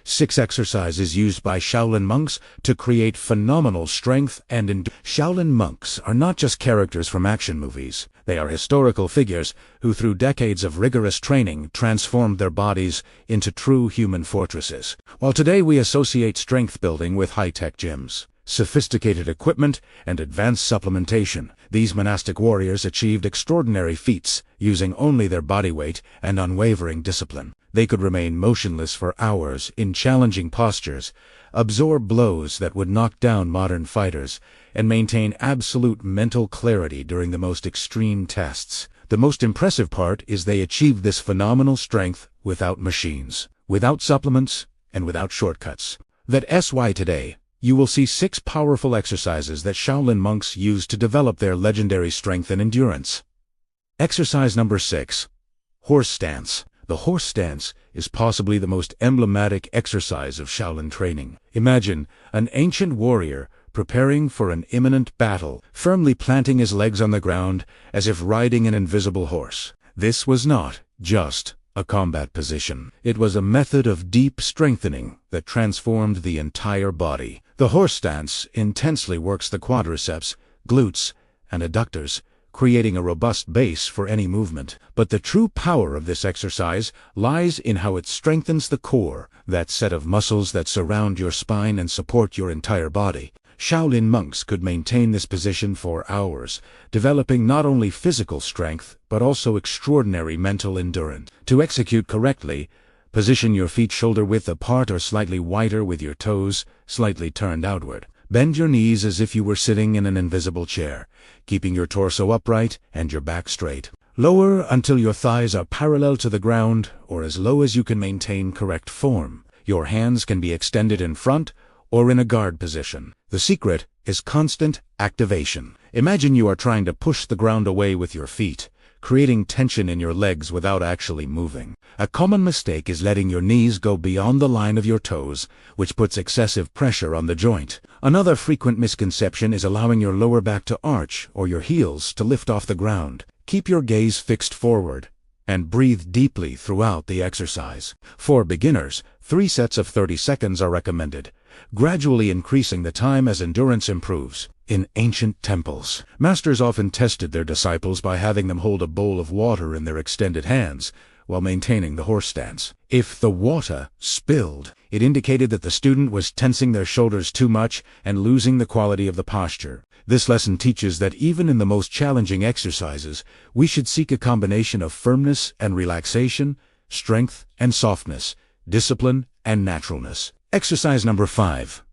6 exercises used by Shaolin monks to create phenomenal strength and endurance. Shaolin monks are not just characters from action movies. They are historical figures who, through decades of rigorous training, transformed their bodies into true human fortresses. While today we associate strength building with high-tech gyms, sophisticated equipment, and advanced supplementation, these monastic warriors achieved extraordinary feats using only their body weight and unwavering discipline. They could remain motionless for hours in challenging postures, absorb blows that would knock down modern fighters, and maintain absolute mental clarity during the most extreme tests. The most impressive part is they achieved this phenomenal strength without machines, without supplements, and without shortcuts. That's why today, you will see 6 powerful exercises that Shaolin monks use to develop their legendary strength and endurance. Exercise number 6. Horse stance. The horse stance is possibly the most emblematic exercise of Shaolin training. Imagine an ancient warrior preparing for an imminent battle, firmly planting his legs on the ground as if riding an invisible horse. This was not just a combat position. It was a method of deep strengthening that transformed the entire body. The horse stance intensely works the quadriceps, glutes, and adductors, creating a robust base for any movement. But the true power of this exercise lies in how it strengthens the core, that set of muscles that surround your spine and support your entire body. Shaolin monks could maintain this position for hours, developing not only physical strength, but also extraordinary mental endurance. To execute correctly, position your feet shoulder-width apart or slightly wider with your toes slightly turned outward. Bend your knees as if you were sitting in an invisible chair, keeping your torso upright and your back straight. Lower until your thighs are parallel to the ground or as low as you can maintain correct form. Your hands can be extended in front or in a guard position. The secret is constant activation. Imagine you are trying to push the ground away with your feet, creating tension in your legs without actually moving. A common mistake is letting your knees go beyond the line of your toes, which puts excessive pressure on the joint. Another frequent misconception is allowing your lower back to arch or your heels to lift off the ground. Keep your gaze fixed forward and breathe deeply throughout the exercise. For beginners, 3 sets of 30 seconds are recommended, gradually increasing the time as endurance improves. In ancient temples, masters often tested their disciples by having them hold a bowl of water in their extended hands while maintaining the horse stance. If the water spilled, it indicated that the student was tensing their shoulders too much and losing the quality of the posture. This lesson teaches that even in the most challenging exercises, we should seek a combination of firmness and relaxation, strength and softness, discipline and naturalness. Exercise number 5.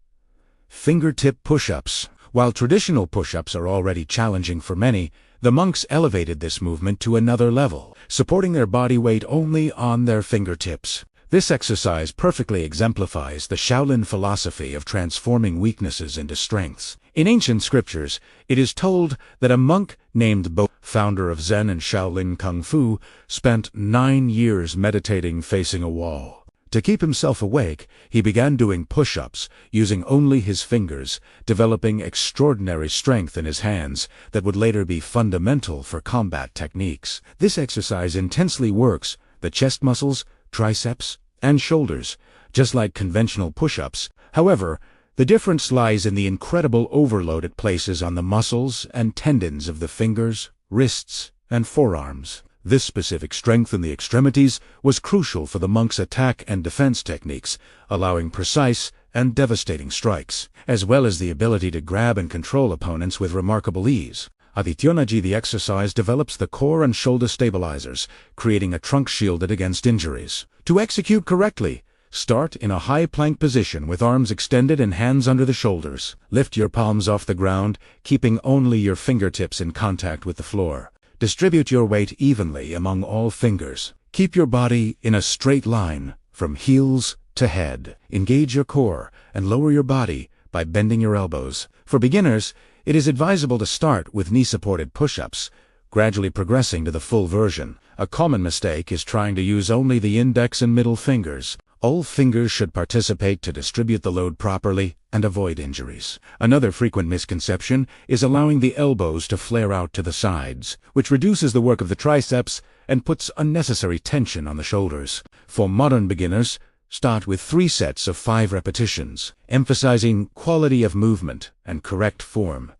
Fingertip push-ups. While traditional push-ups are already challenging for many, the monks elevated this movement to another level, supporting their body weight only on their fingertips. This exercise perfectly exemplifies the Shaolin philosophy of transforming weaknesses into strengths. In ancient scriptures, it is told that a monk named Bodyweight, founder of Zen and Shaolin Kung Fu, spent 9 years meditating facing a wall. To keep himself awake, he began doing push-ups, using only his fingers, developing extraordinary strength in his hands that would later be fundamental for combat techniques. This exercise intensely works the chest muscles, triceps, and shoulders, just like conventional push-ups. However, the difference lies in the incredible overload it places on the muscles and tendons of the fingers, wrists, and forearms. This specific strength in the extremities was crucial for the monks' attack and defense techniques, allowing precise and devastating strikes, as well as the ability to grab and control opponents with remarkable ease. Adityonaji, the exercise, develops the core and shoulder stabilizers, creating a trunk shielded against injuries. To execute correctly, start in a high plank position with arms extended and hands under the shoulders. Lift your palms off the ground, keeping only your fingertips in contact with the floor. Distribute your weight evenly among all fingers. Keep your body in a straight line from heels to head. Engage your core and lower your body by bending your elbows. For beginners, it is advisable to start with knee-supported push-ups, gradually progressing to the full version. A common mistake is trying to use only the index and middle fingers. All fingers should participate to distribute the load properly and avoid injuries. Another frequent misconception is allowing the elbows to flare out to the sides, which reduces the work of the triceps and puts unnecessary tension on the shoulders. For modern beginners, Start with 3 sets of 5 repetitions, emphasizing quality of movement and correct form.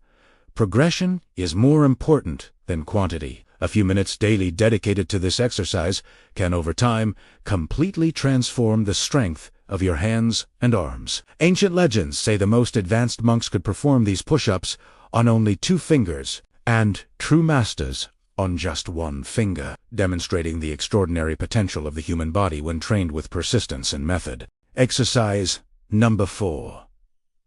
Progression is more important than quantity. A few minutes daily dedicated to this exercise can, over time, completely transform the strength of your hands and arms. Ancient legends say the most advanced monks could perform these push-ups on only 2 fingers, and true masters on just 1 finger, demonstrating the extraordinary potential of the human body when trained with persistence and method. Exercise number 4.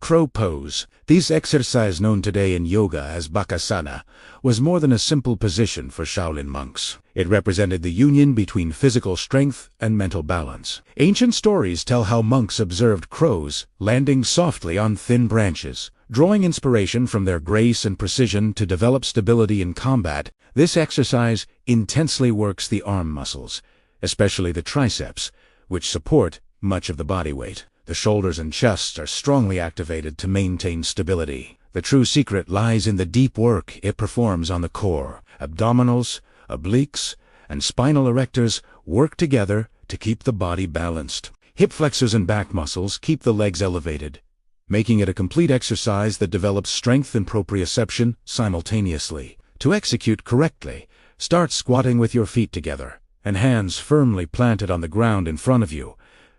Crow pose. This exercise, known today in yoga as Bakasana, was more than a simple position for Shaolin monks. It represented the union between physical strength and mental balance. Ancient stories tell how monks observed crows landing softly on thin branches. Drawing inspiration from their grace and precision to develop stability in combat, this exercise intensely works the arm muscles, especially the triceps, which support much of the body weight. The shoulders and chests are strongly activated to maintain stability. The true secret lies in the deep work it performs on the core. Abdominals, obliques, and spinal erectors work together to keep the body balanced. Hip flexors and back muscles keep the legs elevated, making it a complete exercise that develops strength and proprioception simultaneously. To execute correctly, start squatting with your feet together and hands firmly planted on the ground in front of you.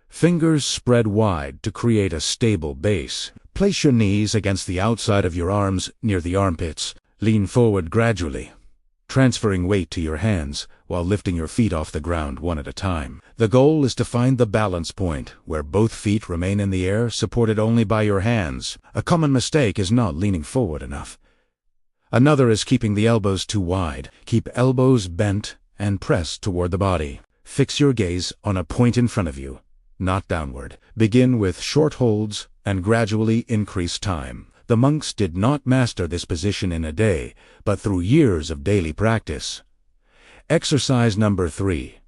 Fingers spread wide to create a stable base. Place your knees against the outside of your arms near the armpits. Lean forward gradually, transferring weight to your hands while lifting your feet off the ground one at a time. The goal is to find the balance point where both feet remain in the air, supported only by your hands. A common mistake is not leaning forward enough. Another is keeping the elbows too wide. Keep elbows bent and pressed toward the body. Fix your gaze on a point in front of you, not downward. Begin with short holds and gradually increase time. The monks did not master this position in a day, but through years of daily practice. Exercise number 3.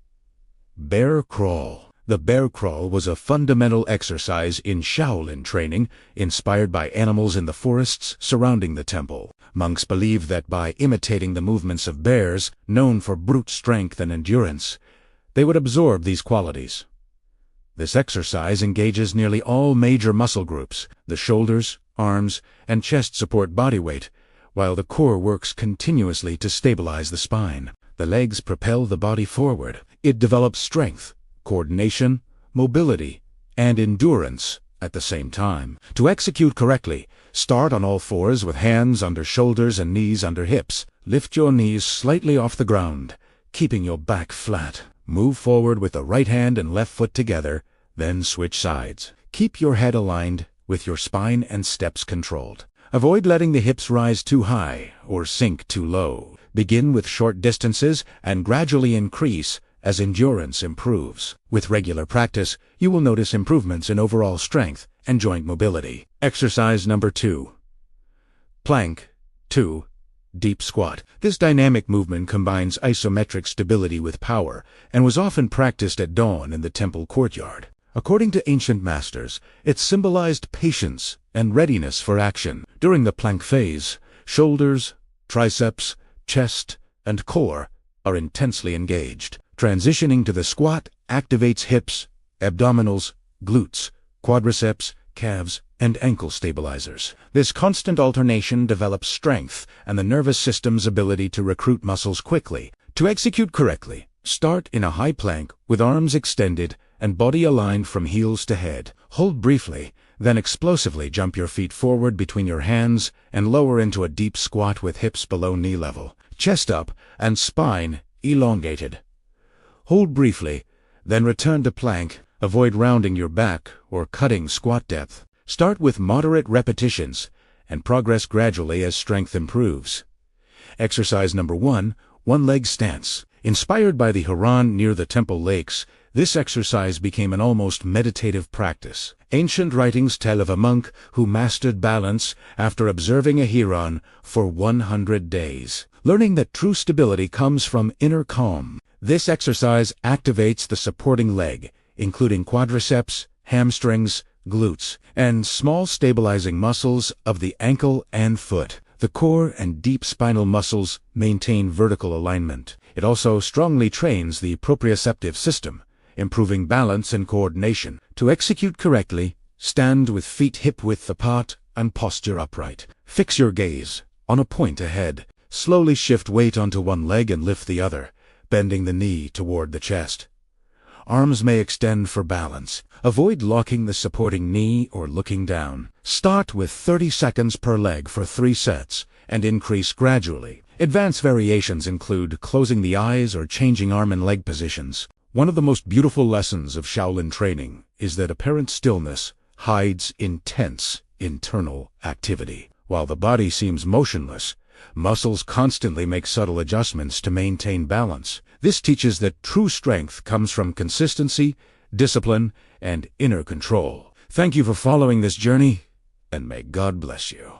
Bear crawl. The bear crawl was a fundamental exercise in Shaolin training, inspired by animals in the forests surrounding the temple. Monks believed that by imitating the movements of bears, known for brute strength and endurance, they would absorb these qualities. This exercise engages nearly all major muscle groups. The shoulders, arms, and chest support body weight, while the core works continuously to stabilize the spine. The legs propel the body forward. It develops strength, coordination, mobility, and endurance at the same time. To execute correctly, start on all fours with hands under shoulders and knees under hips. Lift your knees slightly off the ground, keeping your back flat. Move forward with the right hand and left foot together, then switch sides. Keep your head aligned with your spine and steps controlled. Avoid letting the hips rise too high or sink too low. Begin with short distances and gradually increase as endurance improves. With regular practice, you will notice improvements in overall strength and joint mobility. Exercise number 2. Plank 2. Deep squat. This dynamic movement combines isometric stability with power and was often practiced at dawn in the temple courtyard. According to ancient masters, it symbolized patience and readiness for action. During the plank phase, shoulders, triceps, chest, and core are intensely engaged. Transitioning to the squat activates hips, abdominals, glutes, quadriceps, calves, and ankle stabilizers. This constant alternation develops strength and the nervous system's ability to recruit muscles quickly. To execute correctly, start in a high plank with arms extended and body aligned from heels to head. Hold briefly, then explosively jump your feet forward between your hands and lower into a deep squat with hips below knee level, chest up, and spine elongated. Hold briefly, then return to plank. Avoid rounding your back or cutting squat depth. Start with moderate repetitions and progress gradually as strength improves. Exercise number 1, one-leg stance. Inspired by the Huron near the temple lakes, this exercise became an almost meditative practice. Ancient writings tell of a monk who mastered balance after observing a Huron for 100 days, learning that true stability comes from inner calm. This exercise activates the supporting leg, including quadriceps, hamstrings, glutes, and small stabilizing muscles of the ankle and foot. The core and deep spinal muscles maintain vertical alignment. It also strongly trains the proprioceptive system, improving balance and coordination. To execute correctly, stand with feet hip-width apart and posture upright. Fix your gaze on a point ahead. Slowly shift weight onto one leg and lift the other, bending the knee toward the chest. Arms may extend for balance. Avoid locking the supporting knee or looking down. Start with 30 seconds per leg for 3 sets and increase gradually. Advanced variations include closing the eyes or changing arm and leg positions. One of the most beautiful lessons of Shaolin training is that apparent stillness hides intense internal activity. While the body seems motionless, muscles constantly make subtle adjustments to maintain balance. This teaches that true strength comes from consistency, discipline, and inner control. Thank you for following this journey, and may God bless you.